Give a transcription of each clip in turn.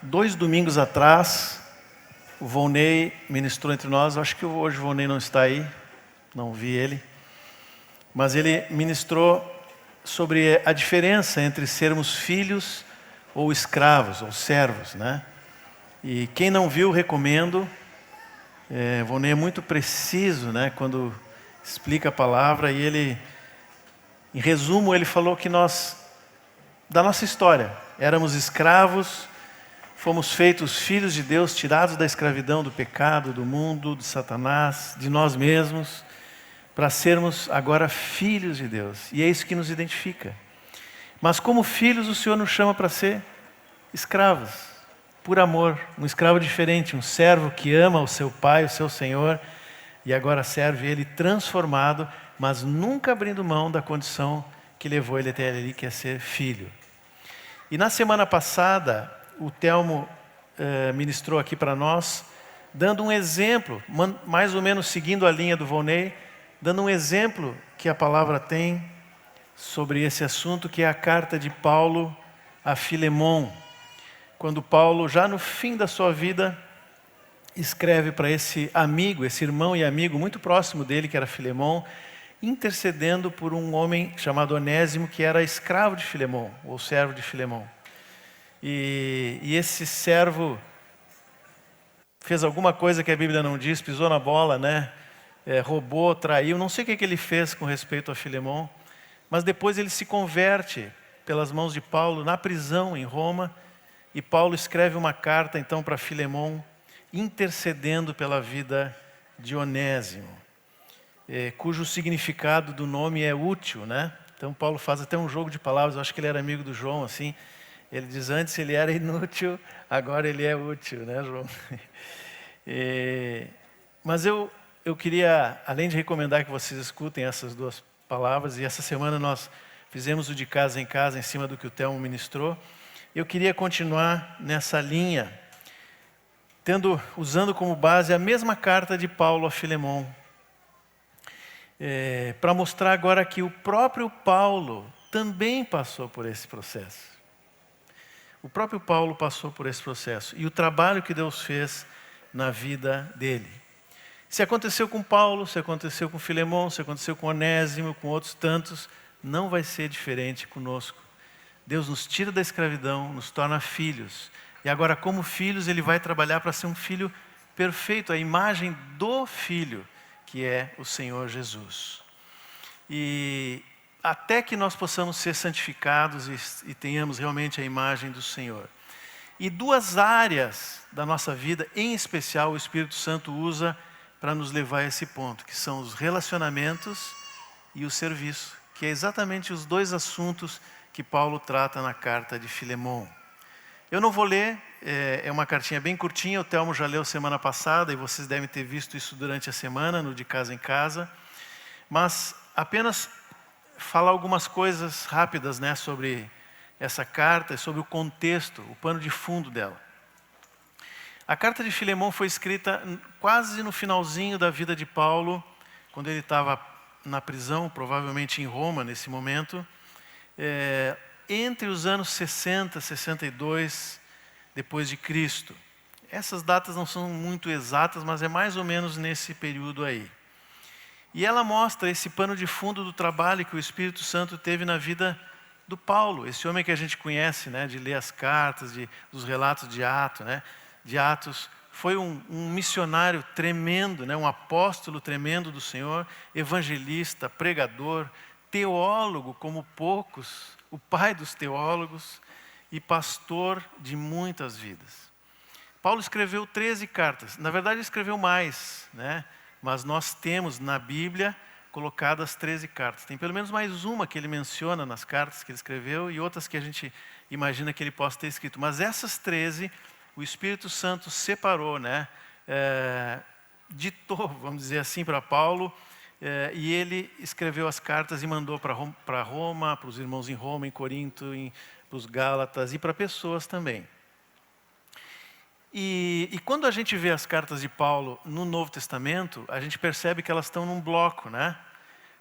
2 domingos atrás, o Volney ministrou entre nós. Acho que hoje o Volney não está aí, não vi ele. Mas ele ministrou sobre a diferença entre sermos filhos ou escravos, ou servos, né? E quem não viu, recomendo. O Volney é muito preciso, né, quando explica a palavra. E ele, em resumo, ele falou que nós, da nossa história, éramos escravos, fomos feitos filhos de Deus, tirados da escravidão, do pecado, do mundo, de Satanás, de nós mesmos, para sermos agora filhos de Deus. E é isso que nos identifica. Mas como filhos, o Senhor nos chama para ser escravos, por amor. Um escravo diferente, um servo que ama o seu pai, o seu Senhor, e agora serve ele transformado, mas nunca abrindo mão da condição que levou ele até ali, que é ser filho. E na semana passada, o Telmo ministrou aqui para nós, dando um exemplo, mais ou menos seguindo a linha do Volney, dando um exemplo que a palavra tem sobre esse assunto, que é a carta de Paulo a Filemon. Quando Paulo, já no fim da sua vida, escreve para esse amigo, esse irmão e amigo muito próximo dele, que era Filemon, intercedendo por um homem chamado Onésimo, que era escravo de Filemon, ou servo de Filemon. E esse servo fez alguma coisa que a Bíblia não diz, pisou na bola, né? Roubou, traiu, não sei o que ele fez com respeito a Filemon, mas depois ele se converte pelas mãos de Paulo na prisão em Roma, e Paulo escreve uma carta então para Filemon, intercedendo pela vida de Onésimo, cujo significado do nome é útil, né? Então Paulo faz até um jogo de palavras, eu acho que ele era amigo do João, assim. Ele diz, antes ele era inútil, agora ele é útil, né, João? Mas eu queria, além de recomendar que vocês escutem essas duas palavras, e essa semana nós fizemos o de casa em casa, em cima do que o Telmo ministrou, eu queria continuar nessa linha, usando como base a mesma carta de Paulo a Filemon, para mostrar agora que o próprio Paulo também passou por esse processo. O próprio Paulo passou por esse processo e o trabalho que Deus fez na vida dele. Se aconteceu com Paulo, se aconteceu com Filemon, se aconteceu com Onésimo, com outros tantos, não vai ser diferente conosco. Deus nos tira da escravidão, nos torna filhos. E agora, como filhos, Ele vai trabalhar para ser um filho perfeito, a imagem do Filho, que é o Senhor Jesus. E até que nós possamos ser santificados e tenhamos realmente a imagem do Senhor. E 2 áreas da nossa vida, em especial, o Espírito Santo usa para nos levar a esse ponto, que são os relacionamentos e o serviço, que é exatamente os 2 assuntos que Paulo trata na carta de Filemon. Eu não vou ler, é uma cartinha bem curtinha, o Telmo já leu semana passada, e vocês devem ter visto isso durante a semana, no de casa em casa, mas apenas falar algumas coisas rápidas, né, sobre essa carta, sobre o contexto, o pano de fundo dela. A carta de Filemon foi escrita quase no finalzinho da vida de Paulo, quando ele estava na prisão, provavelmente em Roma nesse momento, entre os anos 60 e 62 depois de Cristo. Essas datas não são muito exatas, mas é mais ou menos nesse período aí. E ela mostra esse pano de fundo do trabalho que o Espírito Santo teve na vida do Paulo, esse homem que a gente conhece, né, de ler as cartas, dos relatos de Atos. Foi um missionário tremendo, né, um apóstolo tremendo do Senhor, evangelista, pregador, teólogo como poucos, o pai dos teólogos e pastor de muitas vidas. Paulo escreveu 13 cartas, na verdade escreveu mais, né? Mas nós temos na Bíblia colocadas 13 cartas. Tem pelo menos mais uma que ele menciona nas cartas que ele escreveu e outras que a gente imagina que ele possa ter escrito. Mas essas 13, o Espírito Santo separou, né? Ditou, vamos dizer assim, para Paulo, e ele escreveu as cartas e mandou para Roma, para os irmãos em Roma, em Corinto, para os Gálatas e para pessoas também. E quando a gente vê as cartas de Paulo no Novo Testamento, a gente percebe que elas estão num bloco, né?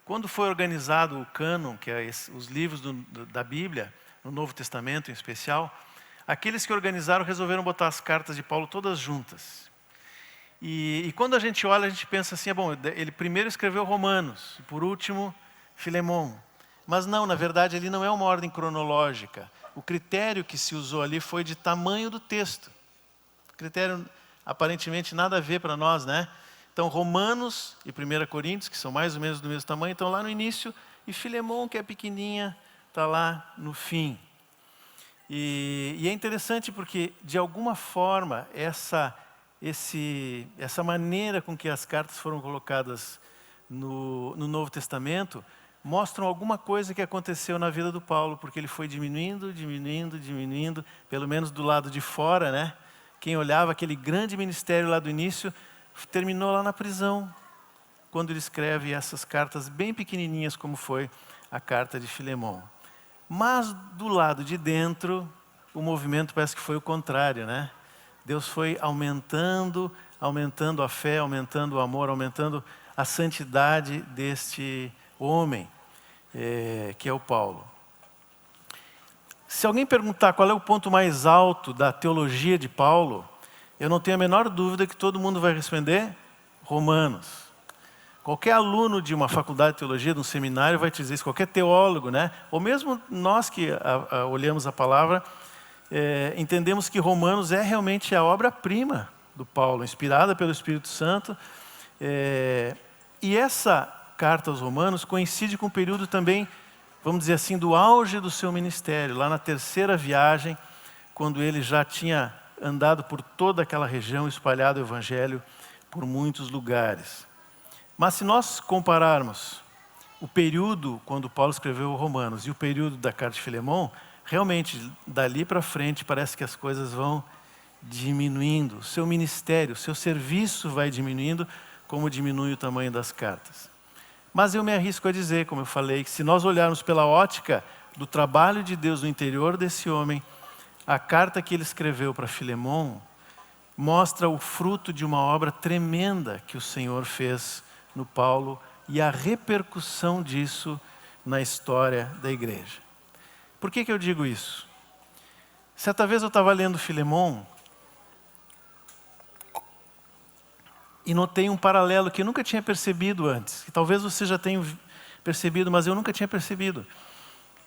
Quando foi organizado o cânon, que é os livros da Bíblia, no Novo Testamento em especial, aqueles que organizaram resolveram botar as cartas de Paulo todas juntas. E quando a gente olha, a gente pensa assim, bom, ele primeiro escreveu Romanos, e por último, Filemão. Mas não, na verdade, ali não é uma ordem cronológica. O critério que se usou ali foi de tamanho do texto. Critério, aparentemente, nada a ver para nós, né? Então, Romanos e 1 Coríntios, que são mais ou menos do mesmo tamanho, estão lá no início, e Filemão, que é pequenininha, está lá no fim. E é interessante porque, de alguma forma, essa maneira com que as cartas foram colocadas no Novo Testamento mostram alguma coisa que aconteceu na vida do Paulo, porque ele foi diminuindo, pelo menos do lado de fora, né? Quem olhava aquele grande ministério lá do início, terminou lá na prisão, quando ele escreve essas cartas bem pequenininhas, como foi a carta de Filemão. Mas do lado de dentro, o movimento parece que foi o contrário, né? Deus foi aumentando a fé, aumentando o amor, aumentando a santidade deste homem, que é o Paulo. Se alguém perguntar qual é o ponto mais alto da teologia de Paulo, eu não tenho a menor dúvida que todo mundo vai responder Romanos. Qualquer aluno de uma faculdade de teologia, de um seminário, vai te dizer isso, qualquer teólogo, né? Ou mesmo nós que olhamos a palavra, entendemos que Romanos é realmente a obra-prima do Paulo, inspirada pelo Espírito Santo. E essa carta aos Romanos coincide com o período também, vamos dizer assim, do auge do seu ministério, lá na terceira viagem, quando ele já tinha andado por toda aquela região, espalhado o Evangelho por muitos lugares. Mas se nós compararmos o período quando Paulo escreveu Romanos e o período da carta de Filemão, realmente, dali para frente, parece que as coisas vão diminuindo. O seu ministério, o seu serviço vai diminuindo, como diminui o tamanho das cartas. Mas eu me arrisco a dizer, como eu falei, que se nós olharmos pela ótica do trabalho de Deus no interior desse homem, a carta que ele escreveu para Filemão mostra o fruto de uma obra tremenda que o Senhor fez no Paulo e a repercussão disso na história da igreja. Por que eu digo isso? Certa vez eu estava lendo Filemão e notei um paralelo que eu nunca tinha percebido antes. Que talvez você já tenha percebido, mas eu nunca tinha percebido.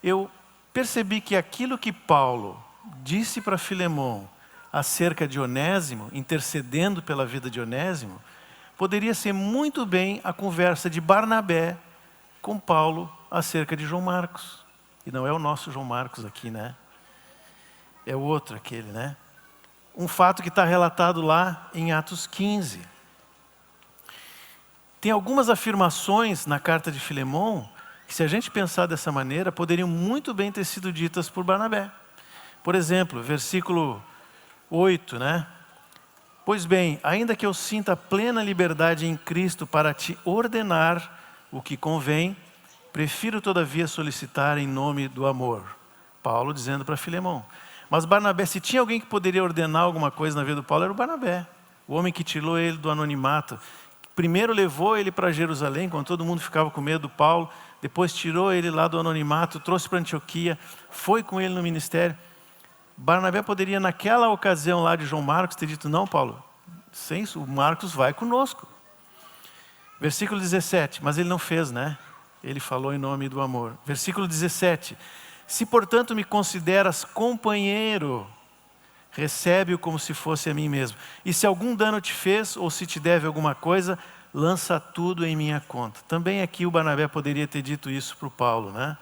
Eu percebi que aquilo que Paulo disse para Filemão acerca de Onésimo, intercedendo pela vida de Onésimo, poderia ser muito bem a conversa de Barnabé com Paulo acerca de João Marcos. E não é o nosso João Marcos aqui, né? É o outro aquele, né? Um fato que está relatado lá em Atos 15. Tem algumas afirmações na carta de Filemão que, se a gente pensar dessa maneira, poderiam muito bem ter sido ditas por Barnabé. Por exemplo, versículo 8, né? Pois bem, ainda que eu sinta plena liberdade em Cristo para te ordenar o que convém, prefiro todavia solicitar em nome do amor. Paulo dizendo para Filemão. Mas Barnabé, se tinha alguém que poderia ordenar alguma coisa na vida do Paulo, era o Barnabé. O homem que tirou ele do anonimato. Primeiro levou ele para Jerusalém, quando todo mundo ficava com medo do Paulo. Depois tirou ele lá do anonimato, trouxe para Antioquia, foi com ele no ministério. Barnabé poderia, naquela ocasião lá de João Marcos, ter dito, não, Paulo, sem isso, o Marcos vai conosco. Versículo 17, mas ele não fez, né? Ele falou em nome do amor. Versículo 17, se portanto me consideras companheiro, recebe-o como se fosse a mim mesmo. E se algum dano te fez, ou se te deve alguma coisa, lança tudo em minha conta. Também aqui o Barnabé poderia ter dito isso para o Paulo, né?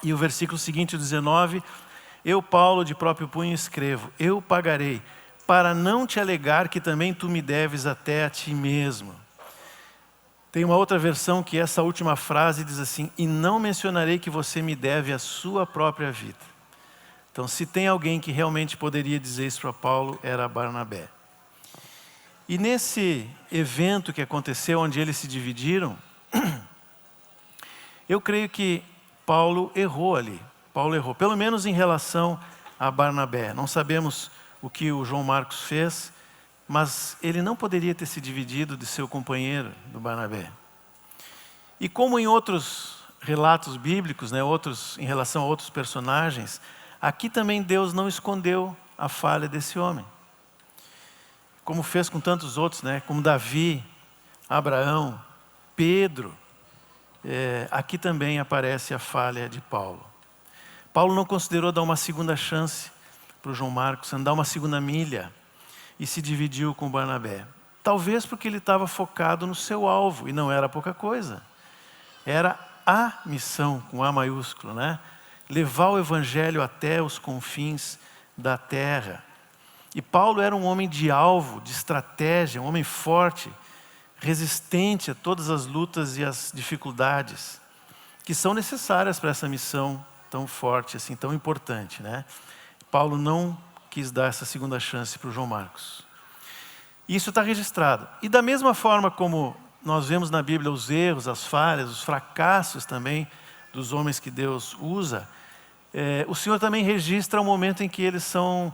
E o versículo seguinte, o 19, eu, Paulo, de próprio punho escrevo, eu pagarei, para não te alegar que também tu me deves até a ti mesmo. Tem uma outra versão que essa última frase diz assim, e não mencionarei que você me deve a sua própria vida. Então, se tem alguém que realmente poderia dizer isso para Paulo, era Barnabé. E nesse evento que aconteceu, onde eles se dividiram, eu creio que Paulo errou ali. Paulo errou, pelo menos em relação a Barnabé. Não sabemos o que o João Marcos fez, mas ele não poderia ter se dividido de seu companheiro, do Barnabé. E como em outros relatos bíblicos, né, em relação a outros personagens, aqui também Deus não escondeu a falha desse homem. Como fez com tantos outros, né? Como Davi, Abraão, Pedro. Aqui também aparece a falha de Paulo. Paulo não considerou dar uma segunda chance para o João Marcos, andar uma segunda milha, e se dividiu com Barnabé. Talvez porque ele estava focado no seu alvo, e não era pouca coisa. Era a missão, com A maiúsculo, né? Levar o evangelho até os confins da terra. E Paulo era um homem de alvo, de estratégia, um homem forte, resistente a todas as lutas e as dificuldades que são necessárias para essa missão tão forte, assim, tão importante, né? Paulo não quis dar essa segunda chance para o João Marcos. Isso está registrado. E da mesma forma como nós vemos na Bíblia os erros, as falhas, os fracassos também dos homens que Deus usa, o Senhor também registra o momento em que eles são,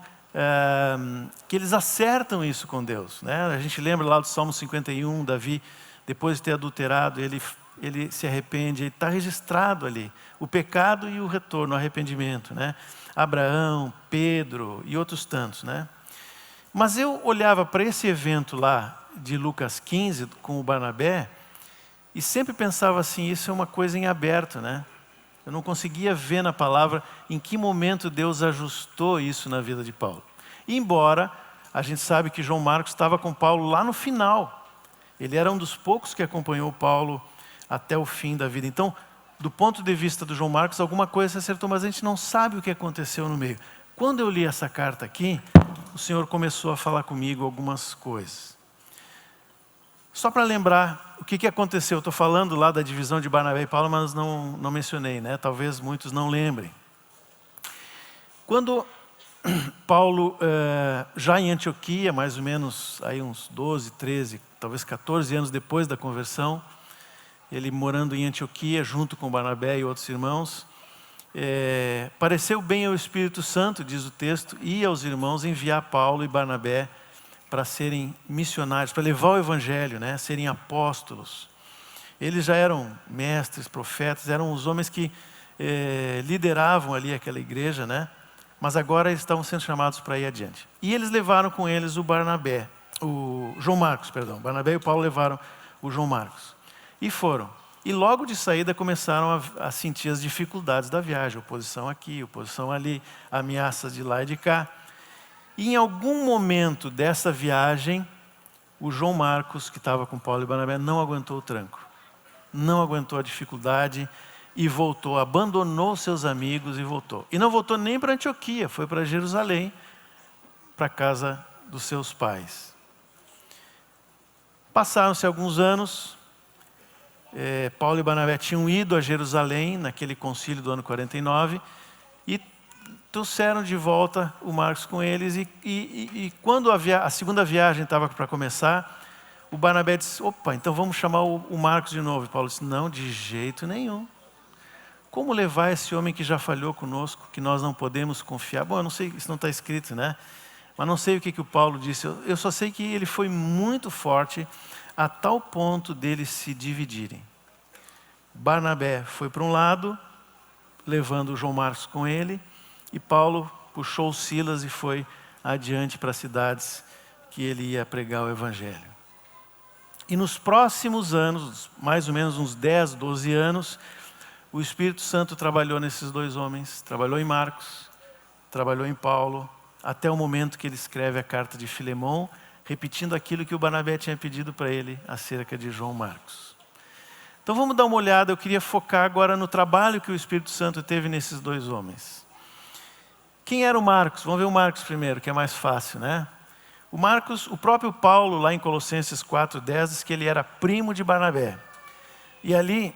que eles acertam isso com Deus, né? A gente lembra lá do Salmo 51, Davi, depois de ter adulterado, ele se arrepende, está registrado ali o pecado e o retorno, o arrependimento, né? Abraão, Pedro e outros tantos, né? Mas eu olhava para esse evento lá de Lucas 15 com o Barnabé e sempre pensava assim, isso é uma coisa em aberto, né? Eu não conseguia ver na palavra em que momento Deus ajustou isso na vida de Paulo. E embora a gente sabe que João Marcos estava com Paulo lá no final. Ele era um dos poucos que acompanhou Paulo até o fim da vida. Então, do ponto de vista do João Marcos, alguma coisa se acertou, mas a gente não sabe o que aconteceu no meio. Quando eu li essa carta aqui, o Senhor começou a falar comigo algumas coisas. Só para lembrar o que aconteceu, eu estou falando lá da divisão de Barnabé e Paulo, mas não mencionei, né? Talvez muitos não lembrem. Quando Paulo, já em Antioquia, mais ou menos aí uns 12, 13, talvez 14 anos depois da conversão, ele morando em Antioquia junto com Barnabé e outros irmãos, pareceu bem ao Espírito Santo, diz o texto, e aos irmãos enviar Paulo e Barnabé para serem missionários, para levar o evangelho, né? Serem apóstolos. Eles já eram mestres, profetas, eram os homens que lideravam ali aquela igreja, né? Mas agora eles estavam sendo chamados para ir adiante. E eles levaram com eles o João Marcos, perdão. Barnabé e o Paulo levaram o João Marcos. E foram. E logo de saída começaram a sentir as dificuldades da viagem. Oposição aqui, oposição ali, ameaças de lá e de cá. E em algum momento dessa viagem, o João Marcos, que estava com Paulo e Barnabé, não aguentou o tranco. Não aguentou a dificuldade e voltou, abandonou seus amigos e voltou. E não voltou nem para Antioquia, foi para Jerusalém, para a casa dos seus pais. Passaram-se alguns anos, Paulo e Barnabé tinham ido a Jerusalém, naquele concílio do ano 49, e trouxeram de volta o Marcos com eles, e quando a segunda viagem estava para começar, o Barnabé disse, opa, então vamos chamar o Marcos de novo. E Paulo disse, não, de jeito nenhum. Como levar esse homem que já falhou conosco, que nós não podemos confiar? Bom, eu não sei, isso não está escrito, né? Mas não sei o que o Paulo disse. Eu só sei que ele foi muito forte a tal ponto deles se dividirem. Barnabé foi para um lado, levando o João Marcos com ele, e Paulo puxou Silas e foi adiante para as cidades que ele ia pregar o evangelho. E nos próximos anos, mais ou menos uns 10, 12 anos, o Espírito Santo trabalhou nesses dois homens, trabalhou em Marcos, trabalhou em Paulo, até o momento que ele escreve a carta de Filemão, repetindo aquilo que o Barnabé tinha pedido para ele acerca de João Marcos. Então vamos dar uma olhada, eu queria focar agora no trabalho que o Espírito Santo teve nesses dois homens. Quem era o Marcos? Vamos ver o Marcos primeiro, que é mais fácil, né? O Marcos, o próprio Paulo, lá em Colossenses 4:10, diz que ele era primo de Barnabé. E ali,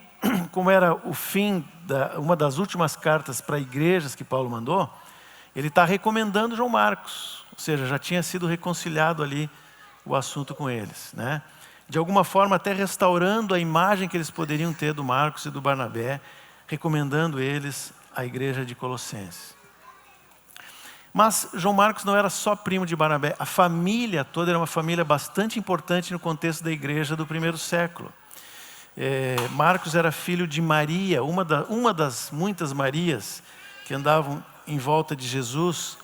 como era o fim, uma das últimas cartas para igrejas que Paulo mandou, ele está recomendando João Marcos. Ou seja, já tinha sido reconciliado ali o assunto com eles, né? De alguma forma até restaurando a imagem que eles poderiam ter do Marcos e do Barnabé, recomendando eles à igreja de Colossenses. Mas João Marcos não era só primo de Barnabé, a família toda era uma família bastante importante no contexto da igreja do primeiro século. Marcos era filho de Maria, uma das muitas Marias que andavam em volta de Jesus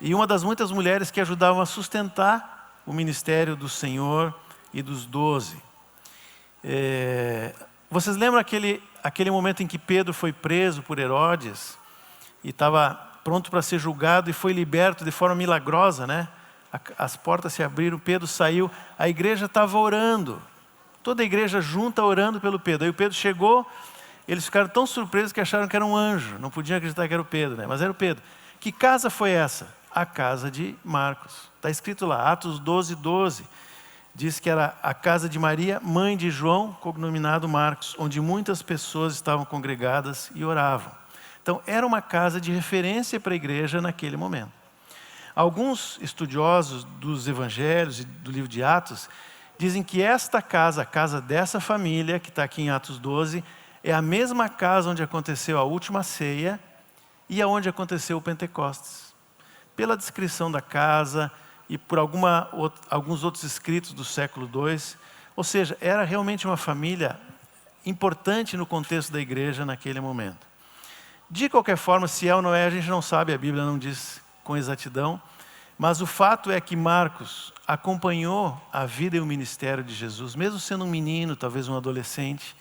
e uma das muitas mulheres que ajudavam a sustentar o ministério do Senhor e dos 12. Vocês lembram aquele momento em que Pedro foi preso por Herodes e estava pronto para ser julgado e foi liberto de forma milagrosa, né? As portas se abriram, Pedro saiu, a igreja estava orando, toda a igreja junta orando pelo Pedro. Aí o Pedro chegou, eles ficaram tão surpresos que acharam que era um anjo, não podiam acreditar que era o Pedro, né? Mas era o Pedro. Que casa foi essa? A casa de Marcos. Está escrito lá, Atos 12, 12. Diz que era a casa de Maria, mãe de João, cognominado Marcos, onde muitas pessoas estavam congregadas e oravam. Então, era uma casa de referência para a igreja naquele momento. Alguns estudiosos dos evangelhos e do livro de Atos dizem que esta casa, a casa dessa família, que está aqui em Atos 12, é a mesma casa onde aconteceu a última ceia e aonde aconteceu o Pentecostes. Pela descrição da casa e por alguns outros escritos do século II, ou seja, era realmente uma família importante no contexto da igreja naquele momento. De qualquer forma, se é ou não é, a gente não sabe, a Bíblia não diz com exatidão, mas o fato é que Marcos acompanhou a vida e o ministério de Jesus, mesmo sendo um menino, talvez um adolescente.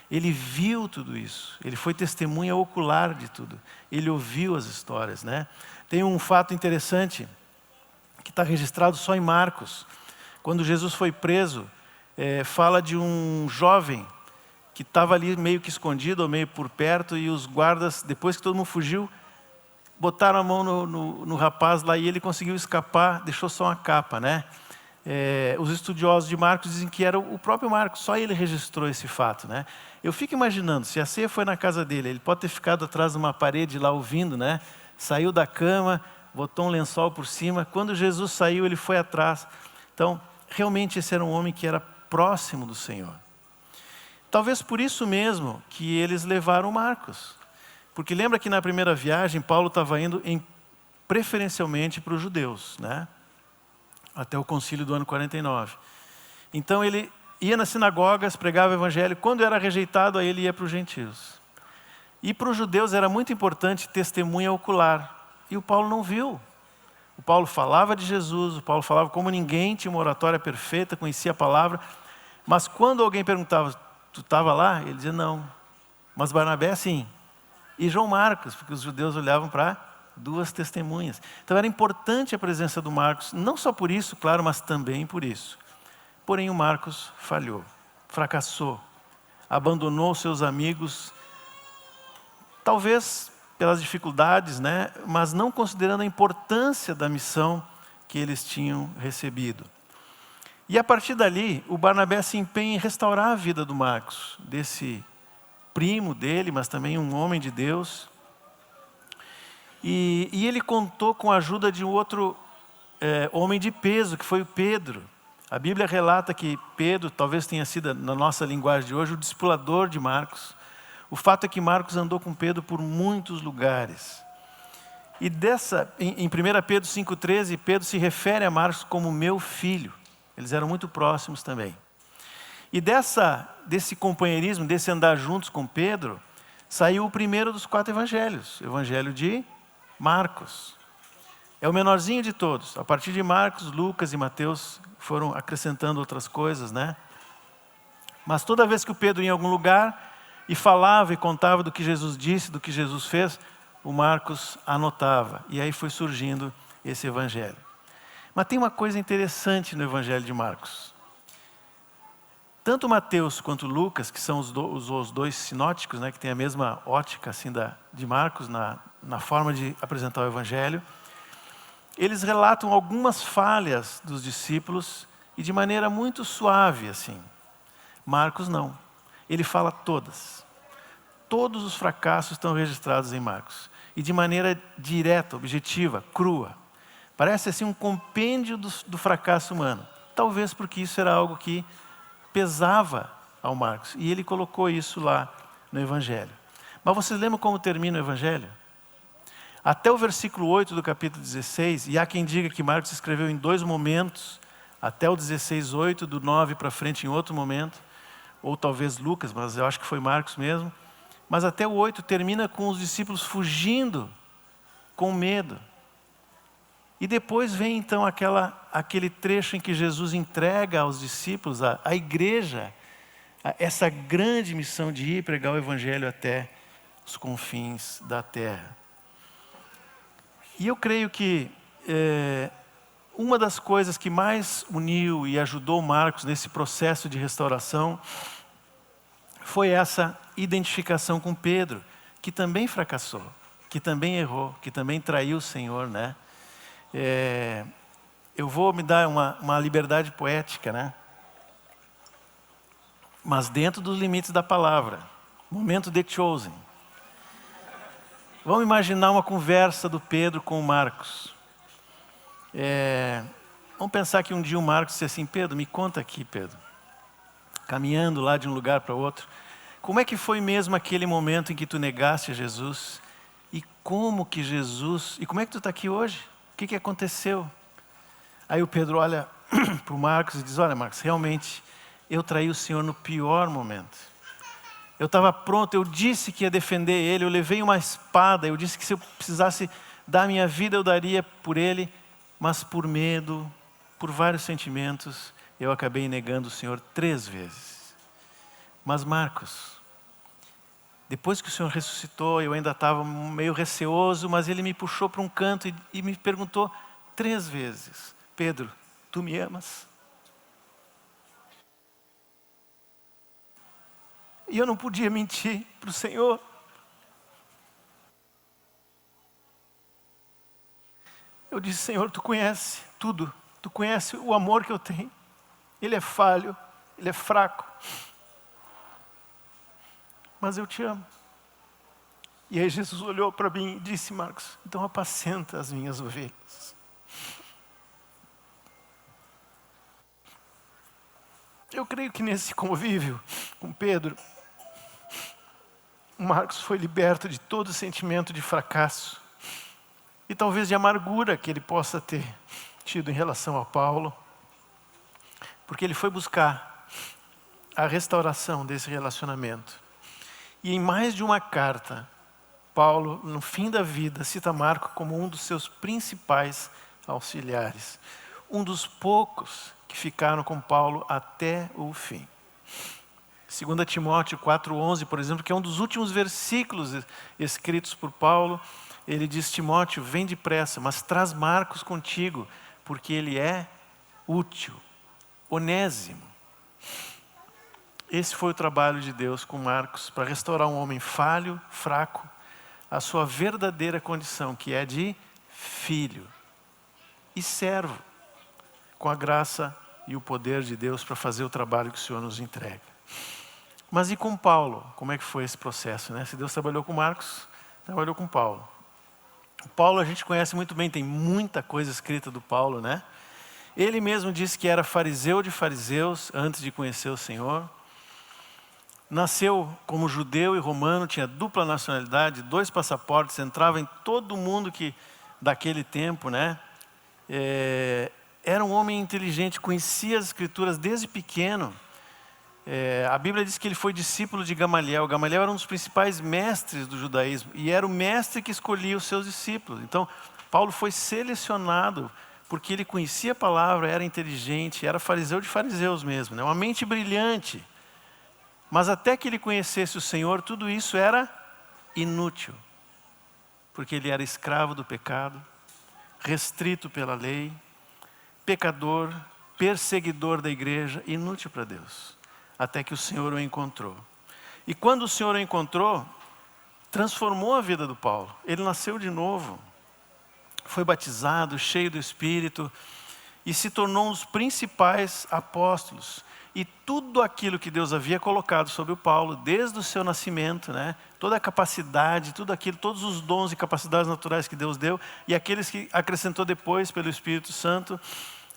Ele viu tudo isso, ele foi testemunha ocular de tudo, ele ouviu as histórias, né? Tem um fato interessante que está registrado só em Marcos. Quando Jesus foi preso, fala de um jovem que estava ali meio que escondido ou meio por perto, e os guardas, depois que todo mundo fugiu, botaram a mão no rapaz lá e ele conseguiu escapar, deixou só uma capa, né? Os estudiosos de Marcos dizem que era o próprio Marcos, só ele registrou esse fato, né? Eu fico imaginando, se a ceia foi na casa dele, ele pode ter ficado atrás de uma parede lá ouvindo, né? Saiu da cama, botou um lençol por cima, quando Jesus saiu ele foi atrás. Então, realmente esse era um homem que era próximo do Senhor. Talvez por isso mesmo que eles levaram Marcos. Porque lembra que na primeira viagem, Paulo estava indo preferencialmente para os judeus, né? Até o concílio do ano 49. Então ele ia nas sinagogas, pregava o evangelho, quando era rejeitado, aí ele ia para os gentios. E para os judeus era muito importante testemunha ocular. E o Paulo não viu. O Paulo falava de Jesus, o Paulo falava como ninguém, tinha uma oratória perfeita, conhecia a palavra. Mas quando alguém perguntava, tu estava lá? Ele dizia, não. Mas Barnabé, sim. E João Marcos, porque os judeus olhavam para duas testemunhas. Então era importante a presença do Marcos, não só por isso, claro, mas também por isso. Porém o Marcos falhou, fracassou, abandonou seus amigos, talvez pelas dificuldades, né? Mas não considerando a importância da missão que eles tinham recebido. E a partir dali, o Barnabé se empenha em restaurar a vida do Marcos, desse primo dele, mas também um homem de Deus. E ele contou com a ajuda de um outro homem de peso, que foi o Pedro. A Bíblia relata que Pedro, talvez tenha sido, na nossa linguagem de hoje, o discipulador de Marcos. O fato é que Marcos andou com Pedro por muitos lugares. E em 1 Pedro 5,13, Pedro se refere a Marcos como meu filho. Eles eram muito próximos também. E desse companheirismo, desse andar juntos com Pedro, saiu o primeiro dos 4 evangelhos, o evangelho de Marcos. É o menorzinho de todos. A partir de Marcos, Lucas e Mateus foram acrescentando outras coisas, né? Mas toda vez que o Pedro ia em algum lugar e falava e contava do que Jesus disse, do que Jesus fez, o Marcos anotava. E aí foi surgindo esse evangelho. Mas tem uma coisa interessante no evangelho de Marcos. Tanto Mateus quanto Lucas, que são os dois sinóticos, né, que têm a mesma ótica assim, de Marcos na forma de apresentar o evangelho, eles relatam algumas falhas dos discípulos e de maneira muito suave, assim. Marcos não. Ele fala todas. Todos os fracassos estão registrados em Marcos. E de maneira direta, objetiva, crua. Parece assim um compêndio do fracasso humano. Talvez porque isso era algo que pesava ao Marcos. E ele colocou isso lá no Evangelho. Mas vocês lembram como termina o Evangelho? Até o versículo 8 do capítulo 16, e há quem diga que Marcos escreveu em 2 momentos, até o 16:8, do 9 para frente em outro momento, ou talvez Lucas, mas eu acho que foi Marcos mesmo. Mas até o 8 termina com os discípulos fugindo com medo. E depois vem então aquele trecho em que Jesus entrega aos discípulos, à igreja, essa grande missão de ir pregar o evangelho até os confins da terra. E eu creio que uma das coisas que mais uniu e ajudou Marcos nesse processo de restauração foi essa identificação com Pedro, que também fracassou, que também errou, que também traiu o Senhor, né? Eu vou me dar uma liberdade poética, né? Mas dentro dos limites da palavra. Momento The Chosen. Vamos imaginar uma conversa do Pedro com o Marcos. Vamos pensar que um dia o Marcos disse assim: Pedro, me conta aqui, Pedro. Caminhando lá de um lugar para outro. Como é que foi mesmo aquele momento em que tu negaste a Jesus? E como que Jesus... E como é que tu está aqui hoje? O que aconteceu? Aí o Pedro olha para o Marcos e diz: olha, Marcos, realmente eu traí o Senhor no pior momento. Eu estava pronto, eu disse que ia defender Ele, eu levei uma espada, eu disse que se eu precisasse dar minha vida eu daria por Ele, mas por medo, por vários sentimentos, eu acabei negando o Senhor 3 vezes. Mas Marcos, depois que o Senhor ressuscitou, eu ainda estava meio receoso, mas Ele me puxou para um canto e me perguntou 3 vezes: Pedro, tu me amas? E eu não podia mentir para o Senhor. Eu disse: Senhor, tu conhece tudo, tu conhece o amor que eu tenho. Ele é falho, ele é fraco, mas eu te amo. E aí Jesus olhou para mim e disse: Marcos, então apacenta as minhas ovelhas. Eu creio que nesse convívio com Pedro, Marcos foi liberto de todo sentimento de fracasso e talvez de amargura que ele possa ter tido em relação a Paulo, porque ele foi buscar a restauração desse relacionamento. E em mais de uma carta, Paulo, no fim da vida, cita Marcos como um dos seus principais auxiliares, um dos poucos que ficaram com Paulo até o fim. 2 Timóteo 4,11, por exemplo, que é um dos últimos versículos escritos por Paulo, ele diz: Timóteo, vem depressa, mas traz Marcos contigo, porque ele é útil. Onésimo. Esse foi o trabalho de Deus com Marcos, para restaurar um homem falho, fraco, a sua verdadeira condição, que é de filho e servo, com a graça e o poder de Deus para fazer o trabalho que o Senhor nos entrega. Mas e com Paulo? Como é que foi esse processo, né? Se Deus trabalhou com Marcos, trabalhou com Paulo. Paulo a gente conhece muito bem, tem muita coisa escrita do Paulo, né? Ele mesmo disse que era fariseu de fariseus antes de conhecer o Senhor. Nasceu como judeu e romano, tinha dupla nacionalidade, 2 passaportes, entrava em todo mundo daquele tempo, né? Era um homem inteligente, conhecia as Escrituras desde pequeno. A Bíblia diz que ele foi discípulo de Gamaliel. Gamaliel era um dos principais mestres do judaísmo e era o mestre que escolhia os seus discípulos. Então, Paulo foi selecionado porque ele conhecia a palavra, era inteligente, era fariseu de fariseus mesmo, né? Uma mente brilhante. Mas até que ele conhecesse o Senhor, tudo isso era inútil, porque ele era escravo do pecado, restrito pela lei, pecador, perseguidor da igreja, inútil para Deus. Até que o Senhor o encontrou. E quando o Senhor o encontrou, transformou a vida do Paulo. Ele nasceu de novo, foi batizado, cheio do Espírito, e se tornou um dos principais apóstolos. E tudo aquilo que Deus havia colocado sobre o Paulo, desde o seu nascimento, né? Toda a capacidade, tudo aquilo, todos os dons e capacidades naturais que Deus deu, e aqueles que acrescentou depois pelo Espírito Santo,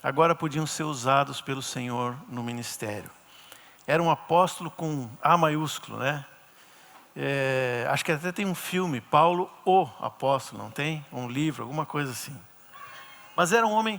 agora podiam ser usados pelo Senhor no ministério. Era um apóstolo com A maiúsculo, né? Acho que até tem um filme, Paulo o Apóstolo, não tem? Um livro, alguma coisa assim. Mas era um homem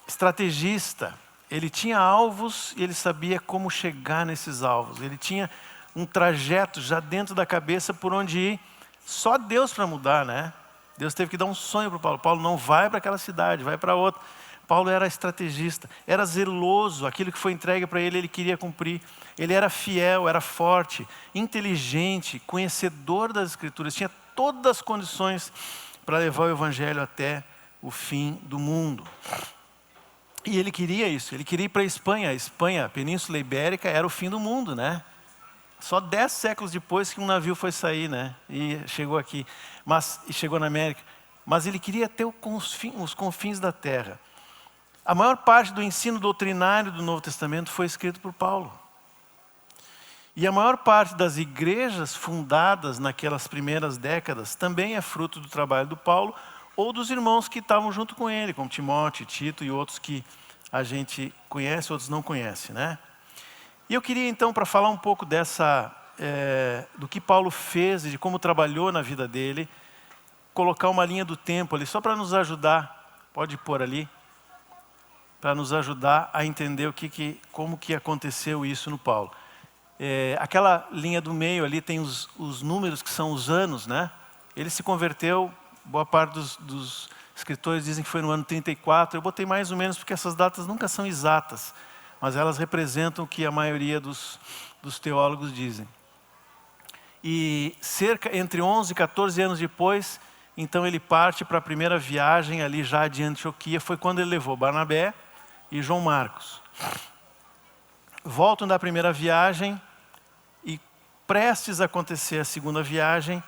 estrategista. Ele tinha alvos e ele sabia como chegar nesses alvos. Ele tinha um trajeto já dentro da cabeça por onde ir. Só Deus para mudar, né? Deus teve que dar um sonho para o Paulo. Paulo, não vai para aquela cidade, vai para outra. Paulo era estrategista, era zeloso, aquilo que foi entregue para ele, ele queria cumprir. Ele era fiel, era forte, inteligente, conhecedor das Escrituras, tinha todas as condições para levar o Evangelho até o fim do mundo. E ele queria isso, ele queria ir para a Espanha. A Espanha, a Península Ibérica, era o fim do mundo, né? Só 10 séculos depois que um navio foi sair, né? E chegou aqui, e chegou na América. Mas ele queria ter os confins da terra. A maior parte do ensino doutrinário do Novo Testamento foi escrito por Paulo. E a maior parte das igrejas fundadas naquelas primeiras décadas também é fruto do trabalho do Paulo ou dos irmãos que estavam junto com ele, como Timóteo, Tito e outros que a gente conhece, outros não conhece, né? E eu queria então, para falar um pouco do que Paulo fez e de como trabalhou na vida dele, colocar uma linha do tempo ali, só para nos ajudar, pode pôr ali, para nos ajudar a entender como que aconteceu isso no Paulo. Aquela linha do meio ali tem os números que são os anos, né? Ele se converteu, boa parte dos escritores dizem que foi no ano 34, eu botei mais ou menos porque essas datas nunca são exatas, mas elas representam o que a maioria dos teólogos dizem. E entre 11 e 14 anos depois, então ele parte para a primeira viagem ali já de Antioquia, foi quando ele levou Barnabé e João Marcos. Voltam da primeira viagem e prestes a acontecer a segunda viagem,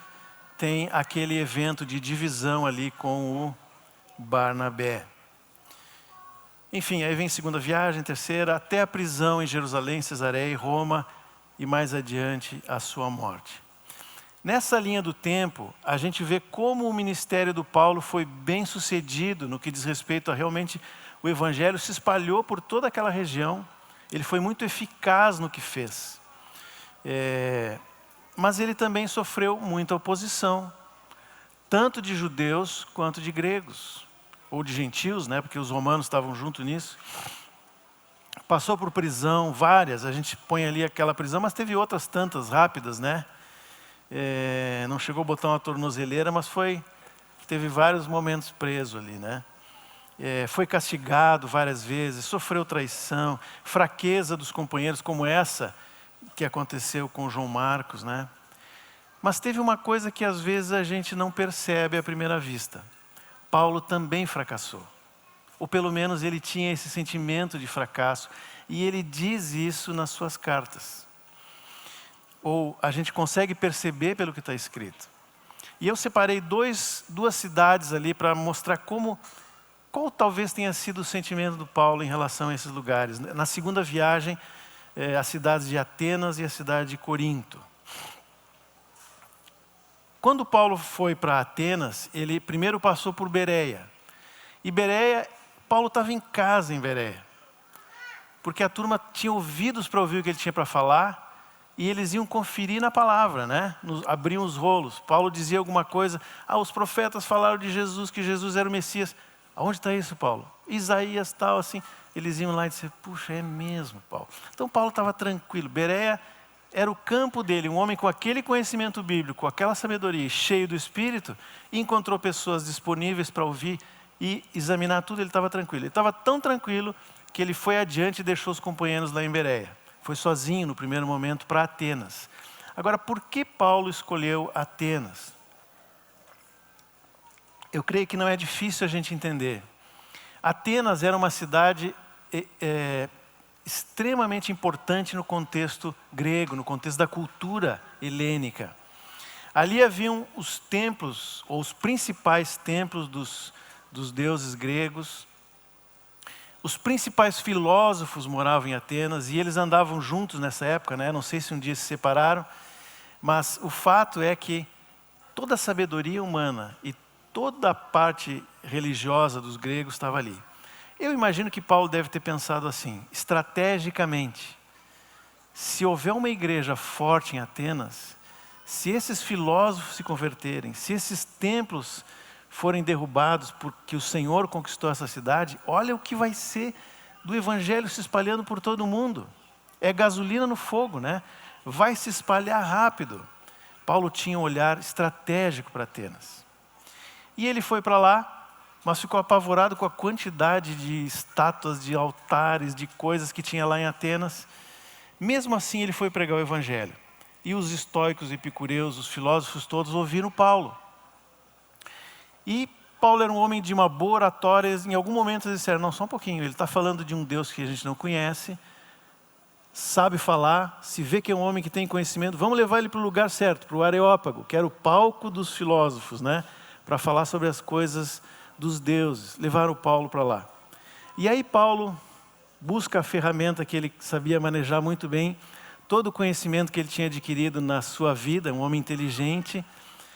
tem aquele evento de divisão ali com o Barnabé. Enfim, aí vem segunda viagem, terceira, até a prisão em Jerusalém, Cesareia e Roma, e mais adiante a sua morte. Nessa linha do tempo, a gente vê como o ministério do Paulo foi bem sucedido no que diz respeito a realmente o Evangelho se espalhou por toda aquela região, ele foi muito eficaz no que fez. Mas ele também sofreu muita oposição, tanto de judeus quanto de gregos. Ou de gentios, né, porque os romanos estavam junto nisso. Passou por prisão, várias, a gente põe ali aquela prisão, mas teve outras tantas rápidas, né? Não chegou a botar uma tornozeleira, mas teve vários momentos preso ali, né? Foi castigado várias vezes, sofreu traição, fraqueza dos companheiros, como essa que aconteceu com João Marcos, né? Mas teve uma coisa que às vezes a gente não percebe à primeira vista. Paulo também fracassou. Ou pelo menos ele tinha esse sentimento de fracasso. E ele diz isso nas suas cartas. Ou a gente consegue perceber pelo que está escrito. E eu separei duas cidades ali para mostrar qual talvez tenha sido o sentimento do Paulo em relação a esses lugares. Na segunda viagem, as cidades de Atenas e a cidade de Corinto. Quando Paulo foi para Atenas, ele primeiro passou por Bereia. E Bereia, Paulo estava em casa em Bereia. Porque a turma tinha ouvidos para ouvir o que ele tinha para falar, e eles iam conferir na palavra, né? Abriam os rolos. Paulo dizia alguma coisa, os profetas falaram de Jesus, que Jesus era o Messias. Aonde está isso, Paulo? Isaías tal, assim. Eles iam lá e diziam, puxa, é mesmo, Paulo. Então Paulo estava tranquilo. Bereia era o campo dele, um homem com aquele conhecimento bíblico, com aquela sabedoria, cheio do Espírito, encontrou pessoas disponíveis para ouvir e examinar tudo, ele estava tranquilo. Ele estava tão tranquilo que ele foi adiante e deixou os companheiros lá em Bereia. Foi sozinho no primeiro momento para Atenas. Agora, por que Paulo escolheu Atenas? Eu creio que não é difícil a gente entender. Atenas era uma cidade extremamente importante no contexto grego, no contexto da cultura helênica. Ali haviam os templos, ou os principais templos dos deuses gregos. Os principais filósofos moravam em Atenas e eles andavam juntos nessa época, né? Não sei se um dia se separaram, mas o fato é que toda a sabedoria humana e toda a parte religiosa dos gregos estava ali. Eu imagino que Paulo deve ter pensado assim, estrategicamente, se houver uma igreja forte em Atenas, se esses filósofos se converterem, se esses templos forem derrubados porque o Senhor conquistou essa cidade, olha o que vai ser do evangelho se espalhando por todo o mundo. É gasolina no fogo, né? Vai se espalhar rápido. Paulo tinha um olhar estratégico para Atenas. E ele foi para lá, mas ficou apavorado com a quantidade de estátuas, de altares, de coisas que tinha lá em Atenas. Mesmo assim, ele foi pregar o evangelho. E os estoicos, epicureus, os filósofos todos ouviram Paulo. E Paulo era um homem de uma boa oratória. Em algum momento eles disseram, não, só um pouquinho, ele está falando de um Deus que a gente não conhece, sabe falar, se vê que é um homem que tem conhecimento, vamos levar ele para o lugar certo, para o Areópago, que era o palco dos filósofos, né? Para falar sobre as coisas dos deuses. Levaram Paulo para lá. E aí Paulo busca a ferramenta que ele sabia manejar muito bem, todo o conhecimento que ele tinha adquirido na sua vida, um homem inteligente,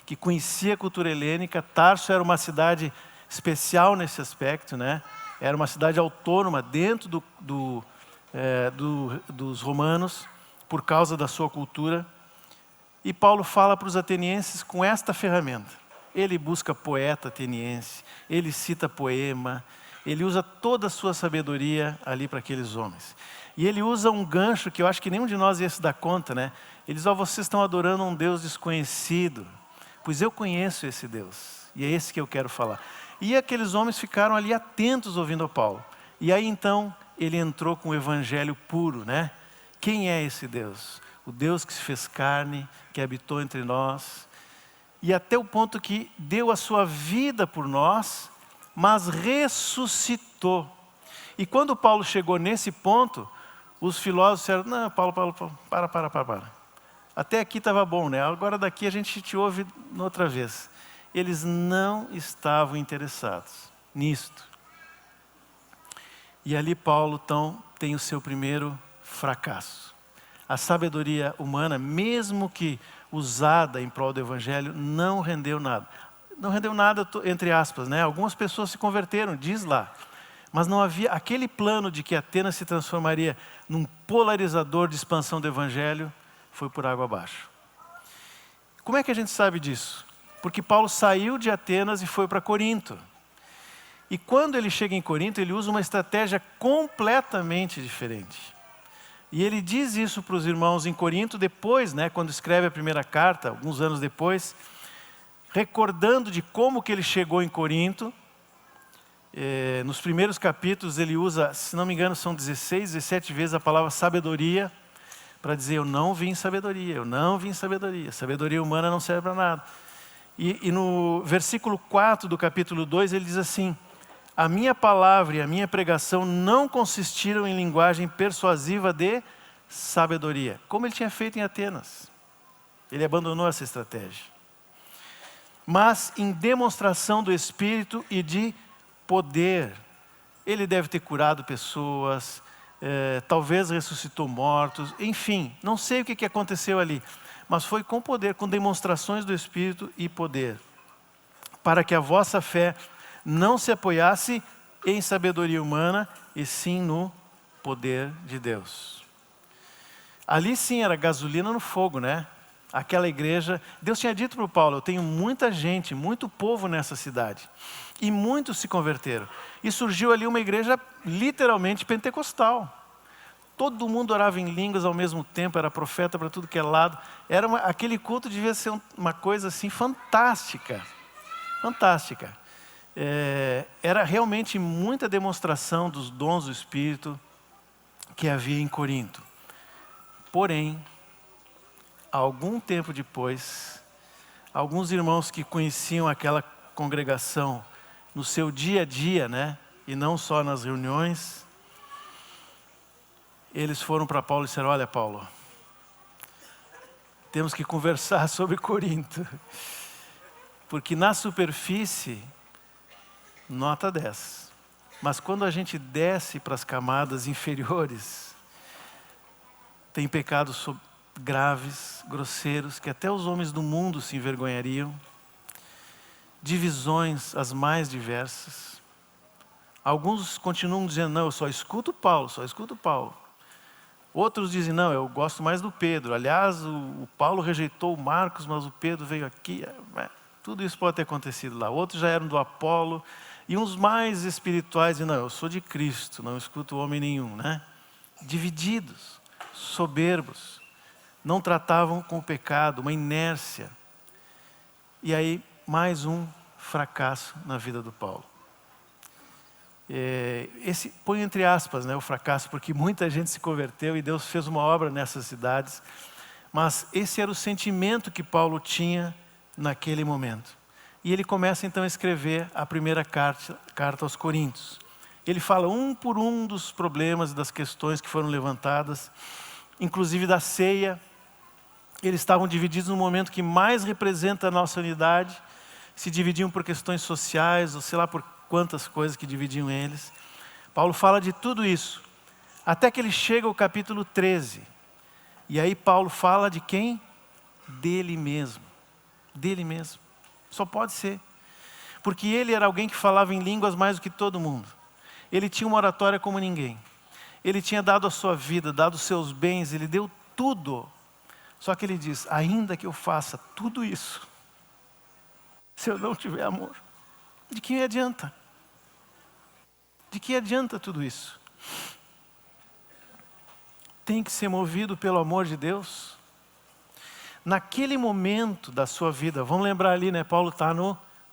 que conhecia a cultura helênica. Tarso era uma cidade especial nesse aspecto, né? Era uma cidade autônoma dentro dos romanos, por causa da sua cultura. E Paulo fala para os atenienses com esta ferramenta. Ele busca poeta ateniense, ele cita poema, ele usa toda a sua sabedoria ali para aqueles homens. E ele usa um gancho que eu acho que nenhum de nós ia se dar conta, né? Ele diz, vocês estão adorando um Deus desconhecido, pois eu conheço esse Deus, e é esse que eu quero falar. E aqueles homens ficaram ali atentos ouvindo a Paulo. E aí então ele entrou com o evangelho puro, né? Quem é esse Deus? O Deus que se fez carne, que habitou entre nós, e até o ponto que deu a sua vida por nós, mas ressuscitou. E quando Paulo chegou nesse ponto, os filósofos disseram, não, Paulo, para. Até aqui estava bom, né? Agora daqui a gente te ouve outra vez. Eles não estavam interessados nisto. E ali Paulo, então, tem o seu primeiro fracasso. A sabedoria humana, mesmo que usada em prol do evangelho, não rendeu nada. Não rendeu nada, entre aspas, né? Algumas pessoas se converteram, diz lá. Mas não havia aquele plano de que Atenas se transformaria num polarizador de expansão do evangelho, foi por água abaixo. Como é que a gente sabe disso? Porque Paulo saiu de Atenas e foi para Corinto. E quando ele chega em Corinto, ele usa uma estratégia completamente diferente. E ele diz isso para os irmãos em Corinto depois, né, quando escreve a primeira carta, alguns anos depois, recordando de como que ele chegou em Corinto. Nos primeiros capítulos ele usa, se não me engano, são 16, 17 vezes a palavra sabedoria, para dizer, eu não vim em sabedoria, eu não vim em sabedoria. Sabedoria humana não serve para nada. E no versículo 4 do capítulo 2 ele diz assim, a minha palavra e a minha pregação não consistiram em linguagem persuasiva de sabedoria, como ele tinha feito em Atenas. Ele abandonou essa estratégia. Mas em demonstração do Espírito e de poder. Ele deve ter curado pessoas, talvez ressuscitou mortos, enfim, não sei o que aconteceu ali, mas foi com poder, com demonstrações do Espírito e poder, para que a vossa fé não se apoiasse em sabedoria humana, e sim no poder de Deus. Ali sim era gasolina no fogo, né? Aquela igreja, Deus tinha dito para o Paulo, eu tenho muita gente, muito povo nessa cidade. E muitos se converteram. E surgiu ali uma igreja literalmente pentecostal. Todo mundo orava em línguas ao mesmo tempo, era profeta para tudo que é lado. Aquele culto devia ser uma coisa assim fantástica. Fantástica. Era realmente muita demonstração dos dons do Espírito que havia em Corinto. Porém, algum tempo depois, alguns irmãos que conheciam aquela congregação no seu dia a dia, né, e não só nas reuniões, eles foram para Paulo e disseram, olha Paulo, temos que conversar sobre Corinto, porque na superfície, nota 10, mas quando a gente desce para as camadas inferiores, tem pecados graves, grosseiros, que até os homens do mundo se envergonhariam, divisões as mais diversas. Alguns continuam dizendo, não, eu só escuto Paulo, só escuto Paulo. Outros dizem, não, eu gosto mais do Pedro. Aliás, o Paulo rejeitou o Marcos, mas o Pedro veio aqui. Tudo isso pode ter acontecido lá. Outros já eram do Apolo. E uns mais espirituais dizem, não, eu sou de Cristo, não escuto homem nenhum, né? Divididos, soberbos. Não tratavam com o pecado, uma inércia. E aí, mais um fracasso na vida do Paulo. Põe entre aspas, né, o fracasso, porque muita gente se converteu e Deus fez uma obra nessas cidades. Mas esse era o sentimento que Paulo tinha naquele momento. E ele começa então a escrever a primeira carta aos Coríntios. Ele fala um por um dos problemas e das questões que foram levantadas, inclusive da ceia. Eles estavam divididos no momento que mais representa a nossa unidade, se dividiam por questões sociais, ou sei lá por quantas coisas que dividiam eles. Paulo fala de tudo isso, até que ele chega ao capítulo 13. E aí Paulo fala de quem? Dele mesmo. Dele mesmo. Só pode ser. Porque ele era alguém que falava em línguas mais do que todo mundo. Ele tinha uma oratória como ninguém. Ele tinha dado a sua vida, dado os seus bens, ele deu tudo. Só que ele diz, ainda que eu faça tudo isso, se eu não tiver amor, de que adianta? De que adianta tudo isso? Tem que ser movido pelo amor de Deus. Naquele momento da sua vida, vamos lembrar ali, né? Paulo está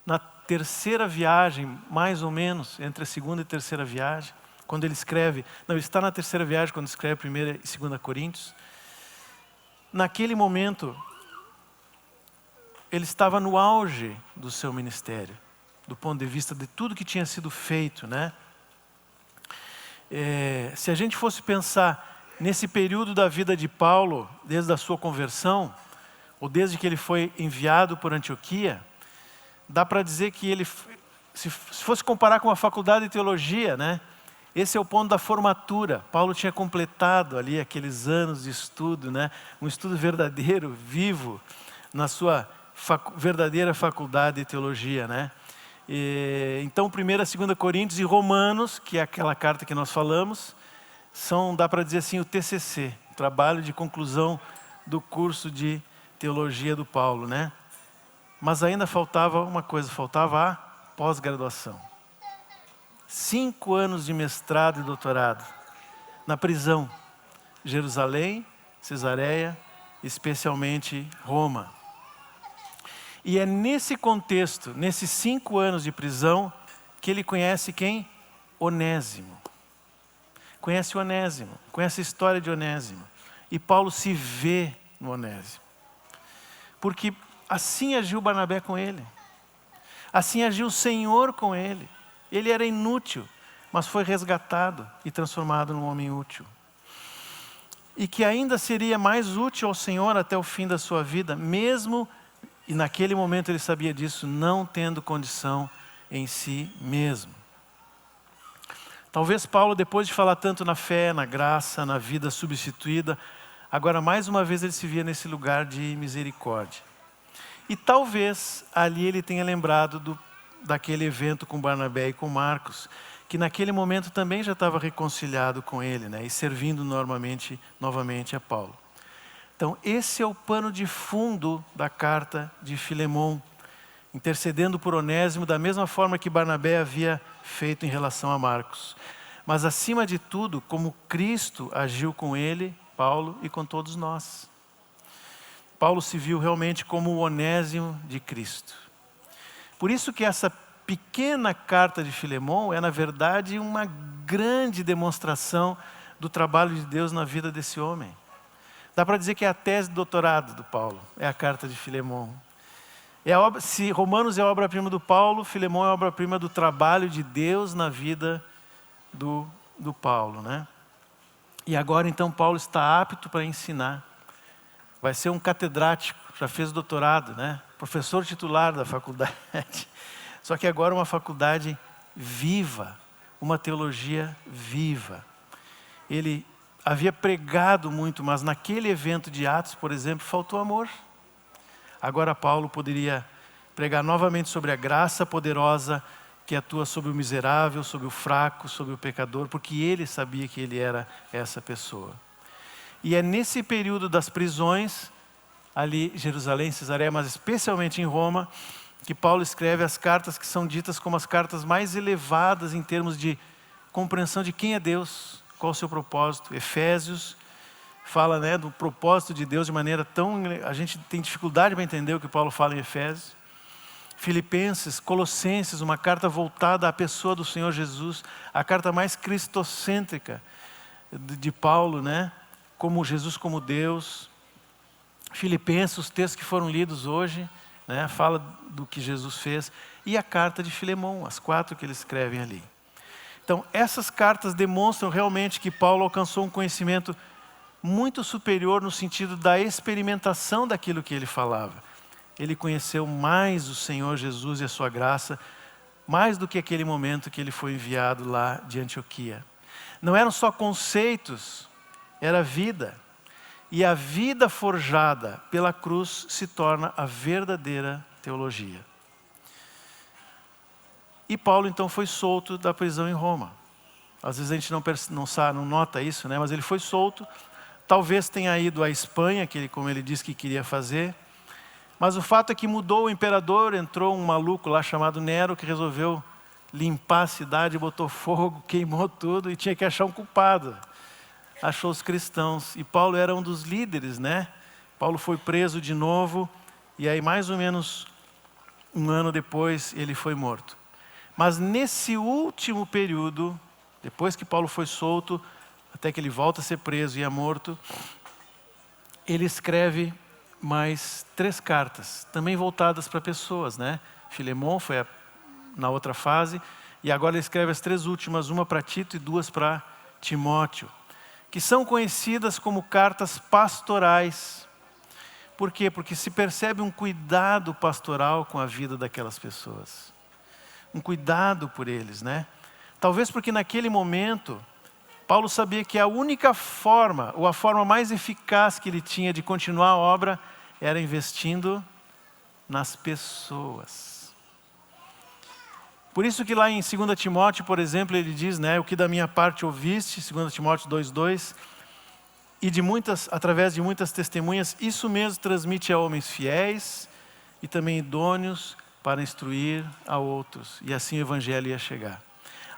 na terceira viagem, mais ou menos, entre a segunda e terceira viagem, quando ele escreve, não, ele está na terceira viagem quando escreve 1 e 2 Coríntios. Naquele momento, ele estava no auge do seu ministério, do ponto de vista de tudo que tinha sido feito, né? Se a gente fosse pensar nesse período da vida de Paulo, desde a sua conversão, ou desde que ele foi enviado por Antioquia, dá para dizer que ele, se fosse comparar com a faculdade de teologia, né? Esse é o ponto da formatura. Paulo tinha completado ali aqueles anos de estudo, né? Um estudo verdadeiro, vivo, na sua verdadeira faculdade de teologia, né? Então, 1 e 2 Coríntios e Romanos, que é aquela carta que nós falamos, são, dá para dizer assim, o TCC, o trabalho de conclusão do curso de teologia do Paulo, né? Mas ainda faltava uma coisa, faltava a pós-graduação. 5 anos de mestrado e doutorado, na prisão, Jerusalém, Cesareia, especialmente Roma. E é nesse contexto, nesses 5 anos de prisão, que ele conhece quem? Onésimo. Conhece Onésimo, conhece a história de Onésimo. E Paulo se vê no Onésimo. Porque assim agiu Barnabé com ele. Assim agiu o Senhor com ele. Ele era inútil, mas foi resgatado e transformado num homem útil. E que ainda seria mais útil ao Senhor até o fim da sua vida, mesmo, e naquele momento ele sabia disso, não tendo condição em si mesmo. Talvez Paulo, depois de falar tanto na fé, na graça, na vida substituída, agora mais uma vez ele se via nesse lugar de misericórdia. E talvez ali ele tenha lembrado daquele evento com Barnabé e com Marcos, que naquele momento também já estava reconciliado com ele, né? E servindo novamente a Paulo. Então esse é o pano de fundo da carta de Filemão, intercedendo por Onésimo da mesma forma que Barnabé havia feito em relação a Marcos. Mas acima de tudo, como Cristo agiu com ele, Paulo, e com todos nós. Paulo se viu realmente como o Onésimo de Cristo. Por isso que essa pequena carta de Filemão é, na verdade, uma grande demonstração do trabalho de Deus na vida desse homem. Dá para dizer que é a tese de doutorado do Paulo, é a carta de Filemão. Se Romanos é a obra-prima do Paulo, Filemão é a obra-prima do trabalho de Deus na vida do Paulo, né? E agora então Paulo está apto para ensinar. Vai ser um catedrático, já fez doutorado, né? Professor titular da faculdade. Só que agora uma faculdade viva, uma teologia viva. Ele havia pregado muito, mas naquele evento de Atos, por exemplo, faltou amor. Agora Paulo poderia pregar novamente sobre a graça poderosa que atua sobre o miserável, sobre o fraco, sobre o pecador, porque ele sabia que ele era essa pessoa. E é nesse período das prisões, ali em Jerusalém, Cesareia, mas especialmente em Roma, que Paulo escreve as cartas que são ditas como as cartas mais elevadas em termos de compreensão de quem é Deus, qual o seu propósito. Efésios fala, né, do propósito de Deus de maneira tão... A gente tem dificuldade para entender o que Paulo fala em Efésios. Filipenses, Colossenses, uma carta voltada à pessoa do Senhor Jesus, a carta mais cristocêntrica de Paulo, né? Como Jesus como Deus. Filipenses, os textos que foram lidos hoje, né? Fala do que Jesus fez. E a carta de Filemão, as 4 que eles escrevem ali. Então, essas cartas demonstram realmente que Paulo alcançou um conhecimento muito superior no sentido da experimentação daquilo que ele falava. Ele conheceu mais o Senhor Jesus e a sua graça, mais do que aquele momento que ele foi enviado lá de Antioquia. Não eram só conceitos, era vida. E a vida forjada pela cruz se torna a verdadeira teologia. E Paulo então foi solto da prisão em Roma. Às vezes a gente não nota isso, né? Mas ele foi solto. Talvez tenha ido à Espanha, como ele disse que queria fazer. Mas o fato é que mudou o imperador, entrou um maluco lá chamado Nero, que resolveu limpar a cidade, botou fogo, queimou tudo e tinha que achar um culpado. Achou os cristãos. E Paulo era um dos líderes, né? Paulo foi preso de novo e aí mais ou menos um ano depois ele foi morto. Mas nesse último período, depois que Paulo foi solto, até que ele volta a ser preso e é morto, ele escreve mais 3 cartas, também voltadas para pessoas, né? Filemão foi na outra fase, e agora ele escreve as 3 últimas, uma para Tito e 2 para Timóteo, que são conhecidas como cartas pastorais. Por quê? Porque se percebe um cuidado pastoral com a vida daquelas pessoas. Um cuidado por eles, né? Talvez porque naquele momento, Paulo sabia que a única forma, ou a forma mais eficaz que ele tinha de continuar a obra, era investindo nas pessoas. Por isso que lá em 2 Timóteo, por exemplo, ele diz, né, o que da minha parte ouviste, 2 Timóteo 2:2, e através de muitas testemunhas, isso mesmo transmite a homens fiéis e também idôneos para instruir a outros. E assim o evangelho ia chegar.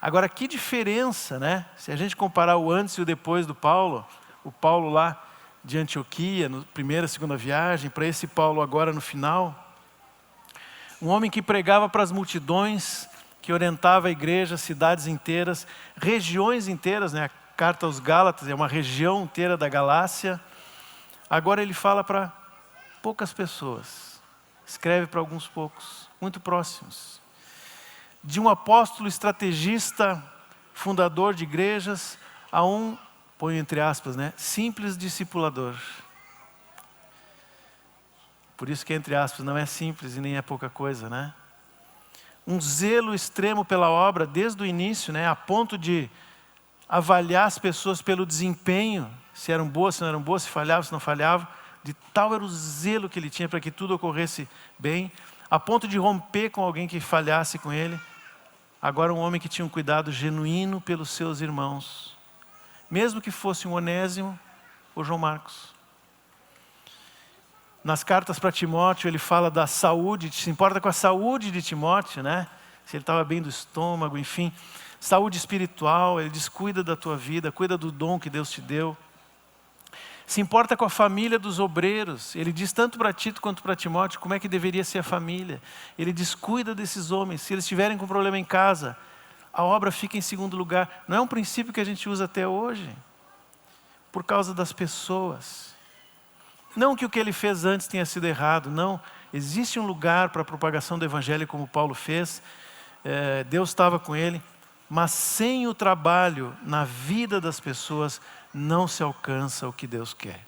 Agora, que diferença, né? Se a gente comparar o antes e o depois do Paulo, o Paulo lá de Antioquia, na primeira e segunda viagem, para esse Paulo agora no final. Um homem que pregava para as multidões, que orientava a igreja, cidades inteiras, regiões inteiras, né? A carta aos Gálatas é uma região inteira da Galácia. Agora ele fala para poucas pessoas, escreve para alguns poucos, muito próximos. De um apóstolo estrategista, fundador de igrejas, a um, põe entre aspas, né, simples discipulador. Por isso que entre aspas não é simples e nem é pouca coisa, né? Um zelo extremo pela obra desde o início, né, a ponto de avaliar as pessoas pelo desempenho, se eram boas, se não eram boas, se falhavam, se não falhavam. De tal era o zelo que ele tinha para que tudo ocorresse bem, a ponto de romper com alguém que falhasse com ele. Agora um homem que tinha um cuidado genuíno pelos seus irmãos, mesmo que fosse um Onésimo ou João Marcos. Nas cartas para Timóteo ele fala da saúde, se importa com a saúde de Timóteo, né? Se ele estava bem do estômago, enfim. Saúde espiritual, ele diz, cuida da tua vida, cuida do dom que Deus te deu. Se importa com a família dos obreiros. Ele diz tanto para Tito quanto para Timóteo como é que deveria ser a família. Ele diz, cuida desses homens. Se eles estiverem com problema em casa, a obra fica em segundo lugar. Não é um princípio que a gente usa até hoje. Por causa das pessoas. Não que o que ele fez antes tenha sido errado. Não. Existe um lugar para a propagação do evangelho como Paulo fez. Deus estava com ele. Mas sem o trabalho na vida das pessoas, não se alcança o que Deus quer.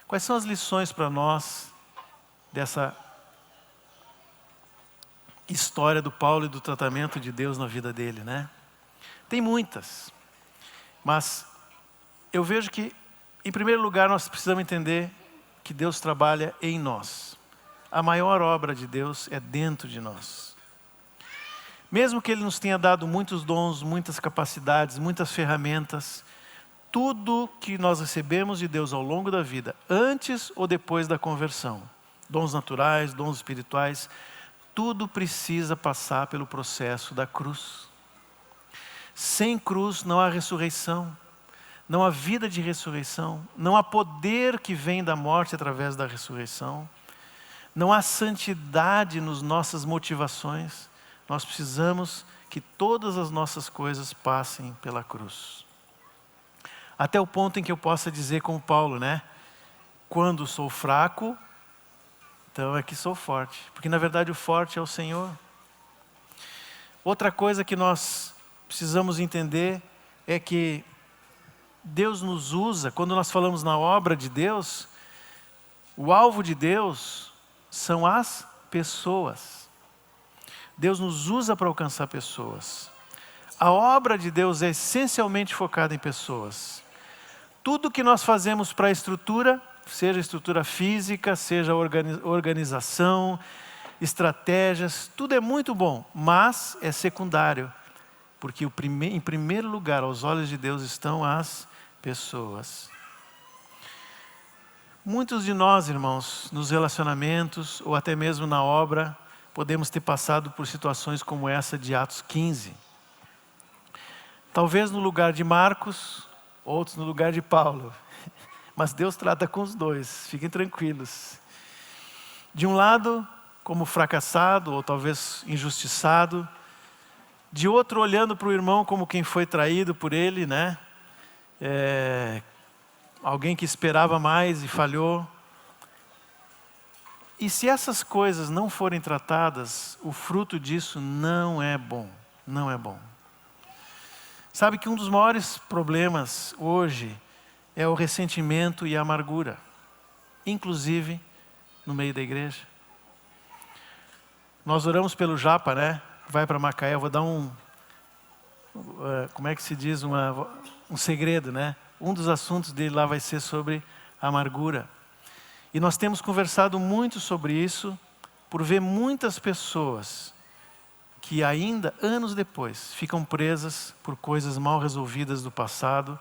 Quais são as lições para nós dessa história do Paulo e do tratamento de Deus na vida dele, né? Tem muitas, mas eu vejo que, em primeiro lugar, nós precisamos entender que Deus trabalha em nós. A maior obra de Deus é dentro de nós. Mesmo que Ele nos tenha dado muitos dons, muitas capacidades, muitas ferramentas, tudo que nós recebemos de Deus ao longo da vida, antes ou depois da conversão, dons naturais, dons espirituais, tudo precisa passar pelo processo da cruz. Sem cruz não há ressurreição, não há vida de ressurreição, não há poder que vem da morte através da ressurreição, Não há santidade nas nossas motivações. Nós precisamos que todas as nossas coisas passem pela cruz. Até o ponto em que eu possa dizer como Paulo, né? Quando sou fraco, então é que sou forte. Porque na verdade o forte é o Senhor. Outra coisa que nós precisamos entender é que Deus nos usa, quando nós falamos na obra de Deus, o alvo de Deus são as pessoas. Deus nos usa para alcançar pessoas. A obra de Deus é essencialmente focada em pessoas. Tudo que nós fazemos para a estrutura, seja estrutura física, seja organização, estratégias, tudo é muito bom, mas é secundário. Porque em primeiro lugar, aos olhos de Deus, estão as pessoas. Muitos de nós, irmãos, nos relacionamentos ou até mesmo na obra, podemos ter passado por situações como essa de Atos 15. Talvez no lugar de Marcos, outros no lugar de Paulo. Mas Deus trata com os dois, fiquem tranquilos. De um lado, como fracassado ou talvez injustiçado. De outro, olhando para o irmão como quem foi traído por ele, né? Alguém que esperava mais e falhou. E se essas coisas não forem tratadas, o fruto disso não é bom. Não é bom. Sabe que um dos maiores problemas hoje é o ressentimento e a amargura. Inclusive no meio da igreja. Nós oramos pelo Japa, né? Vai para Macaé, eu vou dar como é que se diz? Um segredo, né? Um dos assuntos dele lá vai ser sobre a amargura. E nós temos conversado muito sobre isso, por ver muitas pessoas que ainda, anos depois, ficam presas por coisas mal resolvidas do passado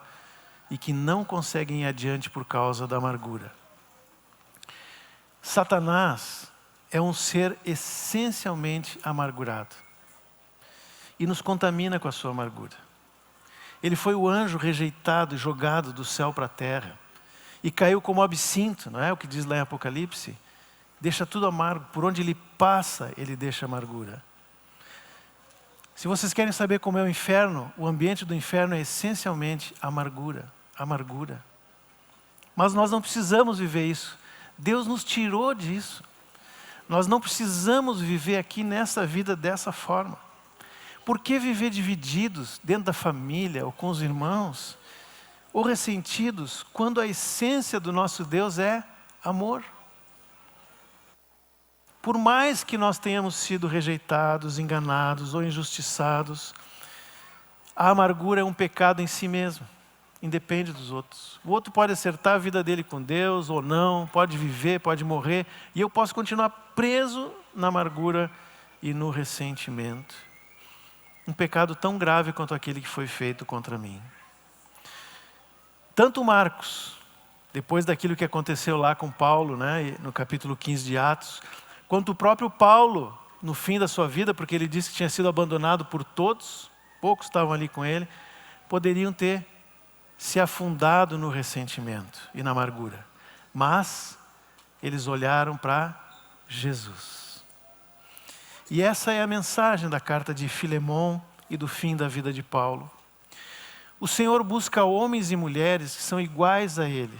e que não conseguem ir adiante por causa da amargura. Satanás é um ser essencialmente amargurado e nos contamina com a sua amargura. Ele foi o anjo rejeitado e jogado do céu para a terra e caiu como absinto, não é o que diz lá em Apocalipse? Deixa tudo amargo, por onde ele passa, ele deixa amargura. Se vocês querem saber como é o inferno, o ambiente do inferno é essencialmente amargura, amargura. Mas nós não precisamos viver isso. Deus nos tirou disso. Nós não precisamos viver aqui nessa vida dessa forma. Por que viver divididos dentro da família ou com os irmãos? Ou ressentidos, quando a essência do nosso Deus é amor. Por mais que nós tenhamos sido rejeitados, enganados ou injustiçados, a amargura é um pecado em si mesmo, independe dos outros. O outro pode acertar a vida dele com Deus ou não, pode viver, pode morrer, e eu posso continuar preso na amargura e no ressentimento. Um pecado tão grave quanto aquele que foi feito contra mim. Tanto Marcos, depois daquilo que aconteceu lá com Paulo, né, no capítulo 15 de Atos, quanto o próprio Paulo, no fim da sua vida, porque ele disse que tinha sido abandonado por todos, poucos estavam ali com ele, poderiam ter se afundado no ressentimento e na amargura. Mas eles olharam para Jesus. E essa é a mensagem da carta de Filemon e do fim da vida de Paulo. O Senhor busca homens e mulheres que são iguais a Ele,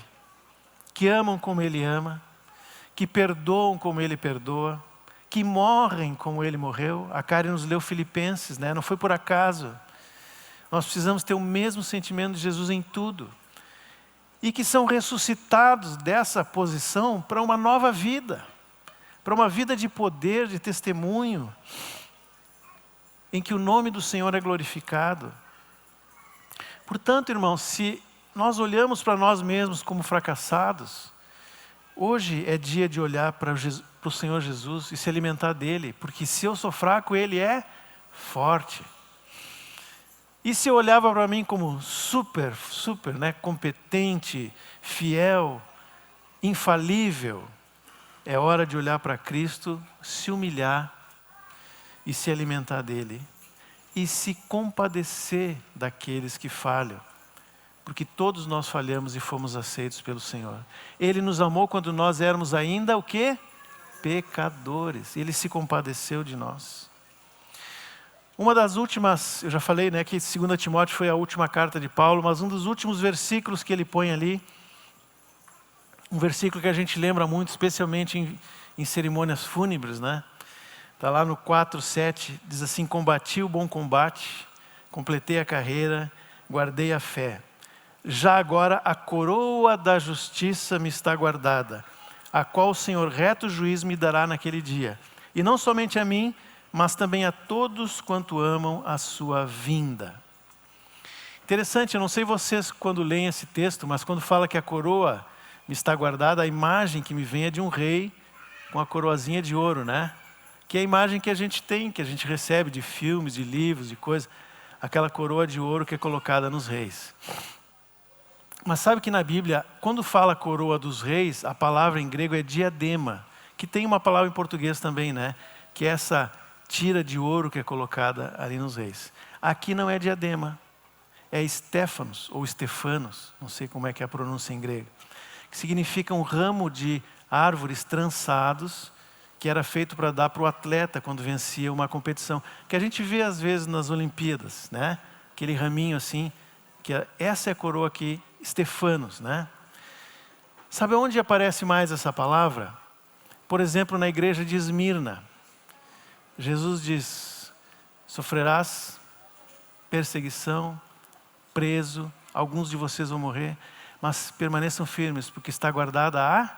que amam como Ele ama, que perdoam como Ele perdoa, que morrem como Ele morreu. A Karen nos leu Filipenses, né? Não foi por acaso. Nós precisamos ter o mesmo sentimento de Jesus em tudo. E que são ressuscitados dessa posição para uma nova vida. Para uma vida de poder, de testemunho, em que o nome do Senhor é glorificado. Portanto, irmãos, se nós olhamos para nós mesmos como fracassados, hoje é dia de olhar para o Senhor Jesus e se alimentar dele, porque se eu sou fraco, Ele é forte. E se eu olhava para mim como super, né, competente, fiel, infalível, é hora de olhar para Cristo, se humilhar e se alimentar dele. E se compadecer daqueles que falham. Porque todos nós falhamos e fomos aceitos pelo Senhor. Ele nos amou quando nós éramos ainda o quê? pecadores. Ele se compadeceu de nós. Uma das últimas, eu já falei, né, que 2 Timóteo foi a última carta de Paulo, mas um dos últimos versículos que ele põe ali, um versículo que a gente lembra muito, especialmente em cerimônias fúnebres, né? Está lá no 4:7, diz assim: combati o bom combate, completei a carreira, guardei a fé. Já agora a coroa da justiça me está guardada, a qual o Senhor reto juiz me dará naquele dia. E não somente a mim, mas também a todos quanto amam a sua vinda. Interessante, eu não sei vocês quando leem esse texto, mas quando fala que a coroa me está guardada, a imagem que me vem é de um rei com a coroazinha de ouro, né? Que é a imagem que a gente tem, que a gente recebe de filmes, de livros, de coisas. Aquela coroa de ouro que é colocada nos reis. Mas sabe que na Bíblia, quando fala coroa dos reis, a palavra em grego é diadema, que tem uma palavra em português também, né? Que é essa tira de ouro que é colocada ali nos reis. Aqui não é diadema, é Stefanos ou Stefanos, não sei como é que é a pronúncia em grego, que significa um ramo de árvores trançados, que era feito para dar para o atleta quando vencia uma competição, que a gente vê às vezes nas Olimpíadas, né? Aquele raminho assim, essa é a coroa aqui, Stefanos, né? Sabe onde aparece mais essa palavra? Por exemplo, na igreja de Esmirna. Jesus diz: sofrerás perseguição, preso, alguns de vocês vão morrer, mas permaneçam firmes, porque está guardada a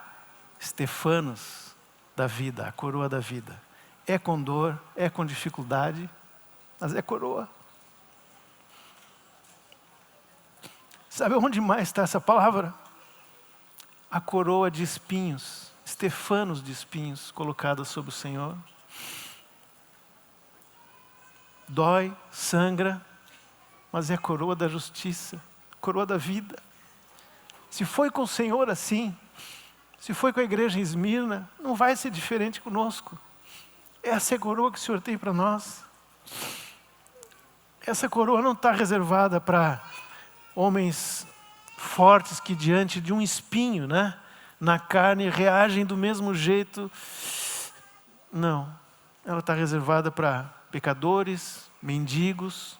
Stefanos da vida, a coroa da vida. É com dor, é com dificuldade, mas é coroa. Sabe onde mais está essa palavra? A coroa de espinhos, Stefanos de espinhos, colocada sobre o Senhor. Dói, sangra, mas é a coroa da justiça, coroa da vida. Se foi com o Senhor assim, se foi com a igreja em Esmirna, não vai ser diferente conosco. Essa é a coroa que o Senhor tem para nós. Essa coroa não está reservada para homens fortes que diante de um espinho, né, na carne reagem do mesmo jeito. Não, ela está reservada para pecadores, mendigos,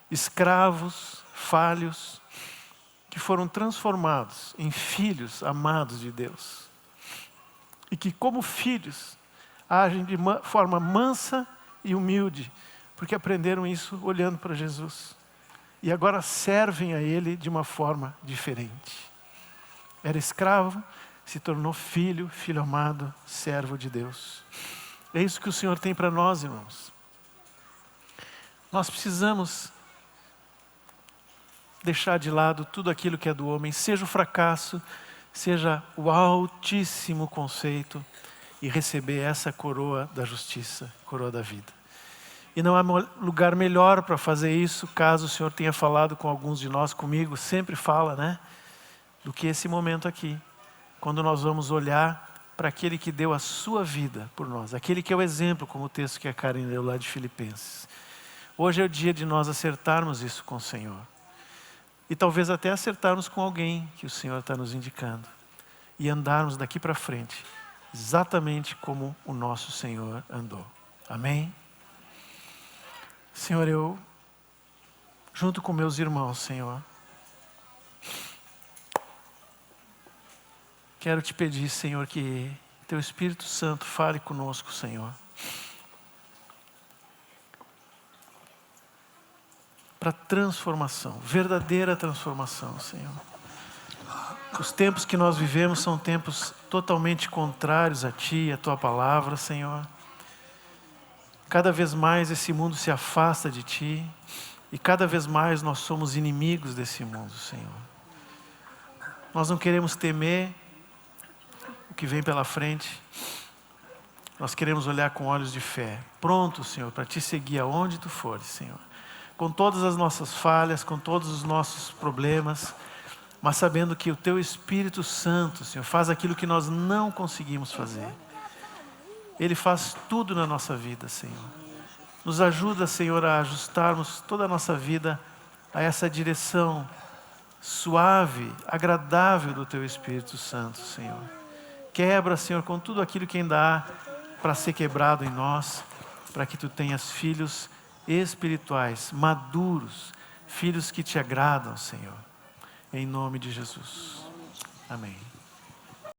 escravos, falhos, que foram transformados em filhos amados de Deus. E que como filhos, agem de forma mansa e humilde, porque aprenderam isso olhando para Jesus. E agora servem a Ele de uma forma diferente. Era escravo, se tornou filho, filho amado, servo de Deus. É isso que o Senhor tem para nós, irmãos. Nós precisamos deixar de lado tudo aquilo que é do homem, seja o fracasso, seja o altíssimo conceito, e receber essa coroa da justiça, coroa da vida. E não há lugar melhor para fazer isso, caso o Senhor tenha falado com alguns de nós, comigo, sempre fala, né? Do que esse momento aqui, quando nós vamos olhar para aquele que deu a sua vida por nós, aquele que é o exemplo, como o texto que a Karen leu lá de Filipenses. Hoje é o dia de nós acertarmos isso com o Senhor. E talvez até acertarmos com alguém que o Senhor está nos indicando. E andarmos daqui para frente, exatamente como o nosso Senhor andou. Amém? Senhor, eu, junto com meus irmãos, Senhor, quero te pedir, Senhor, que Teu Espírito Santo fale conosco, Senhor. Para transformação, verdadeira transformação, Senhor. Os tempos que nós vivemos são tempos totalmente contrários a Ti, a Tua palavra, Senhor. Cada vez mais esse mundo se afasta de Ti e cada vez mais nós somos inimigos desse mundo, Senhor. Nós não queremos temer o que vem pela frente. Nós queremos olhar com olhos de fé, pronto, Senhor, para Te seguir aonde Tu fores, Senhor. Com todas as nossas falhas, com todos os nossos problemas, mas sabendo que o Teu Espírito Santo, Senhor, faz aquilo que nós não conseguimos fazer. Ele faz tudo na nossa vida, Senhor. Nos ajuda, Senhor, a ajustarmos toda a nossa vida a essa direção suave, agradável do Teu Espírito Santo, Senhor. Quebra, Senhor, com tudo aquilo que ainda há para ser quebrado em nós, para que Tu tenhas filhos espirituais, maduros, filhos que Te agradam, Senhor. Em nome de Jesus. Amém.